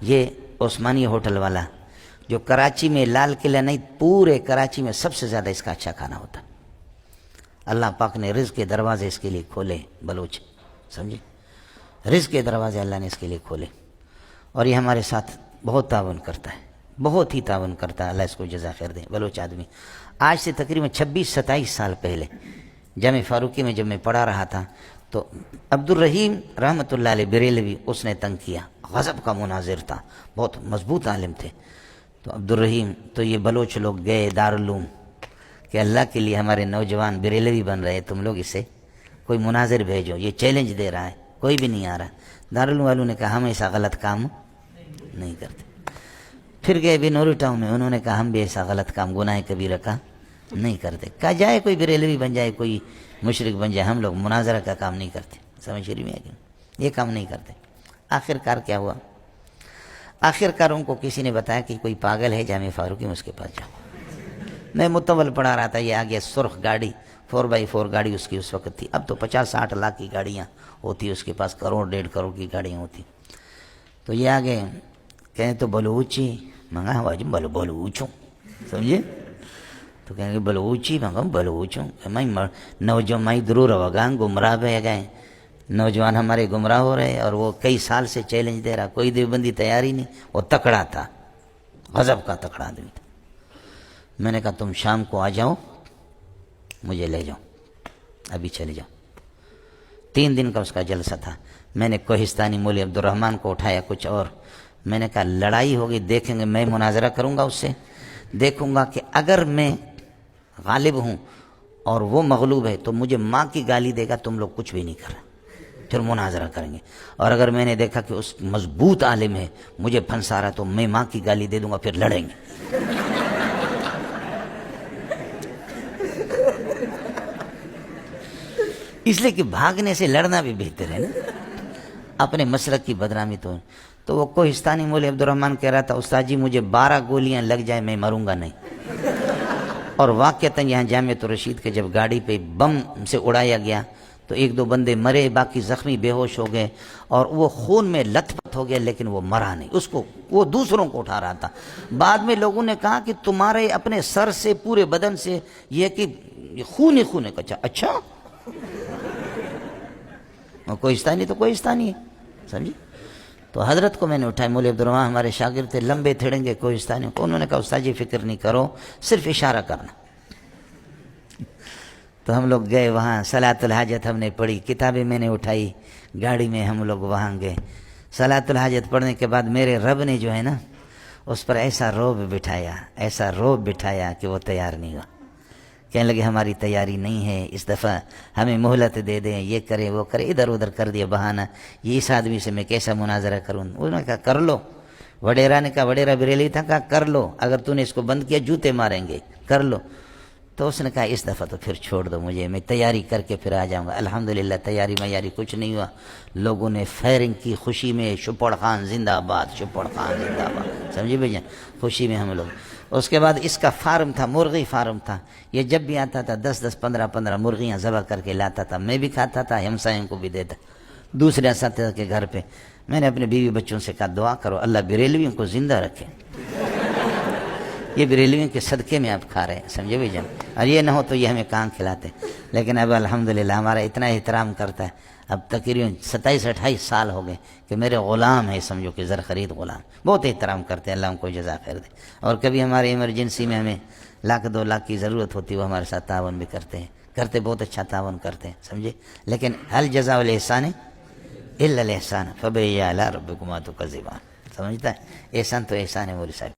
یہ عثمانی ہوٹل والا جو کراچی میں لال قلعہ نہیں پورے کراچی میں سب سے زیادہ اس کا اچھا کھانا ہوتا ہے. اللہ پاک نے رزق کے دروازے اس کے لیے کھولے بلوچ، سمجھے، رزق کے دروازے اللہ نے اس کے لیے کھولے. اور یہ ہمارے ساتھ بہت تعاون کرتا ہے، بہت ہی تعاون کرتا ہے. اللہ اس کو جزا خیر دے. بلوچ آدمی آج سے تقریباً 26-27 سال پہلے جامع فاروقی میں جب میں پڑھا رہا تھا تو عبد الرحیم رحمۃ اللہ علیہ بریلوی اس نے تنگ کیا. غضب کا مناظر تھا، بہت مضبوط عالم تھے. تو عبد الرحیم تو یہ بلوچ لوگ گئے دارالعلوم کہ اللہ کے لیے ہمارے نوجوان بریلوی بن رہے، تم لوگ اسے کوئی مناظر بھیجو، یہ چیلنج دے رہا ہے، کوئی بھی نہیں آ رہا. دارالعلوم والوں نے کہا ہم ایسا غلط کام نہیں کرتے. پھر گئے بنوری ٹاؤن میں، انہوں نے کہا ہم بھی ایسا غلط کام گناہ کبیرہ کا نہیں کرتے. کہا جائے کوئی بریلوی بن جائے، کوئی مشرک بن جائے، ہم لوگ مناظرہ کا کام نہیں کرتے. سمجھ رہی ہے کہ یہ کام نہیں کرتے. آخر کار کیا ہوا؟ آخر کار ان کو کسی نے بتایا کہ کوئی پاگل ہے جامع فاروقی میں، اس کے پاس جاؤ. میں متول پڑھا رہا تھا، یہ آگے سرخ گاڑی 4x4 گاڑی اس کی اس وقت تھی. اب تو 50-60 لاکھ کی گاڑیاں ہوتی، اس کے پاس 1-1.5 کروڑ کی گاڑیاں ہوتی. تو یہ آگے کہیں تو بلوچی منگا ہوا جی، بلوچوں، سمجھے. تو کہیں گے بلوچی منگا بلوچوں. میں نوجوان میں ضرور ہوگا گمراہ بہ گئے، نوجوان ہمارے گمراہ ہو رہے. اور وہ کئی سال سے چیلنج دے رہا، کوئی دیوبندی تیاری نہیں. وہ تکڑا تھا، غضب کا تکڑا آدمی تھا. میں نے کہا تم شام کو آ جاؤ، مجھے لے جاؤ، ابھی چلے جاؤ. 3 دن کا اس کا جلسہ تھا. میں نے کوہستانی مولوی عبد الرحمن کو اٹھایا، کچھ اور. میں نے کہا لڑائی ہوگی، دیکھیں گے، میں مناظرہ کروں گا اس سے، دیکھوں گا کہ اگر میں غالب ہوں اور وہ مغلوب ہے تو مجھے ماں کی گالی دے گا، تم لوگ کچھ بھی نہیں کر رہے، پھر مناظرہ کریں گے. اور اگر میں نے دیکھا کہ اس مضبوط عالم ہے، مجھے پھنسا رہا، تو میں ماں کی گالی دے دوں گا، پھر لڑیں گے. اس لیے کہ بھاگنے سے لڑنا بھی بہتر ہے نا، اپنے مسلک کی بدنامی. تو وہ کوہستانی مولوی عبد الرحمن کہہ رہا تھا استاد جی مجھے 12 گولیاں لگ جائیں میں مروں گا نہیں. اور واقعتاً یہاں جامعۃ الرشید کے جب گاڑی پہ بم سے اڑایا گیا تو 1-2 بندے مرے، باقی زخمی بے ہوش ہو گئے، اور وہ خون میں لت پت ہو گیا، لیکن وہ مرا نہیں. اس کو وہ دوسروں کو اٹھا رہا تھا. بعد میں لوگوں نے کہا کہ تمہارے اپنے سر سے پورے بدن سے یہ کہ خون ہی خون ہے. اچھا کوہستانی تو کوہستانی ہے، سمجھے. تو حضرت کو میں نے اٹھایا، مولوی عبد الرحمن ہمارے شاگرد تھے، لمبے تھڑنگے کوہستانی کو. انہوں نے کہا استاد جی فکر نہیں کرو، صرف اشارہ کرنا. تو ہم لوگ گئے وہاں، صلاۃ الحاجت ہم نے پڑھی، کتابیں میں نے اٹھائی، گاڑی میں ہم لوگ وہاں گئے. صلاۃ الحاجت پڑھنے کے بعد میرے رب نے جو ہے نا اس پر ایسا روب بٹھایا، ایسا روب بٹھایا کہ وہ تیار نہیں ہوا. کہنے لگے ہماری تیاری نہیں ہے، اس دفعہ ہمیں مہلت دے دیں، یہ کرے وہ کرے. ادھر ادھر کر دیا بہانہ، یہ اس آدمی سے میں کیسا مناظرہ کروں. انہوں نے کہا کر لو. وڈیرا نے کہا، وڈیرا بریلوی تھا، کہا کر لو، اگر تو نے اس کو بند کیا جوتے ماریں گے، کر لو. تو اس نے کہا اس دفعہ تو پھر چھوڑ دو مجھے، میں تیاری کر کے پھر آ جاؤں گا. الحمدللہ تیاری میاری کچھ نہیں ہوا. لوگوں نے فائرنگ کی خوشی میں، شپڑ خان زندہ آباد، شپڑ خان زندہ آباد، سمجھے بھائی جان، خوشی میں ہم لوگ. اس کے بعد اس کا فارم تھا، مرغی فارم تھا. یہ جب بھی آتا تھا 10-10 15-15 مرغیاں ذبح کر کے لاتا تھا. میں بھی کھاتا تھا، ہمسایوں کو بھی دیتا، دوسرے اساتذہ کے گھر پہ. میں نے اپنے بیوی بچوں سے کہا دعا کرو اللہ بریلویوں کو زندہ رکھے، یہ بریلویوں کے صدقے میں آپ کھا رہے ہیں، سمجھے بھائی جان. اور یہ نہ ہو تو یہ ہمیں کہاں کھلاتے. لیکن اب الحمدللہ ہمارا اتنا احترام کرتا ہے. اب تقریباً 27-28 سال ہو گئے کہ میرے غلام ہے، سمجھو کہ زر خرید غلام. بہت احترام کرتے ہیں، اللہ ان کو جزا خیر دے. اور کبھی ہمارے ایمرجنسی میں ہمیں 1-2 لاکھ کی ضرورت ہوتی ہے، وہ ہمارے ساتھ تعاون بھی کرتے ہیں، بہت اچھا تعاون کرتے ہیں، سمجھے. لیکن هل جزاء الاحسان الا الاحسان فبأي آلاء ربكما تكذبان. سمجھتا ہے، احسان تو احسان ہے مولوی صاحب.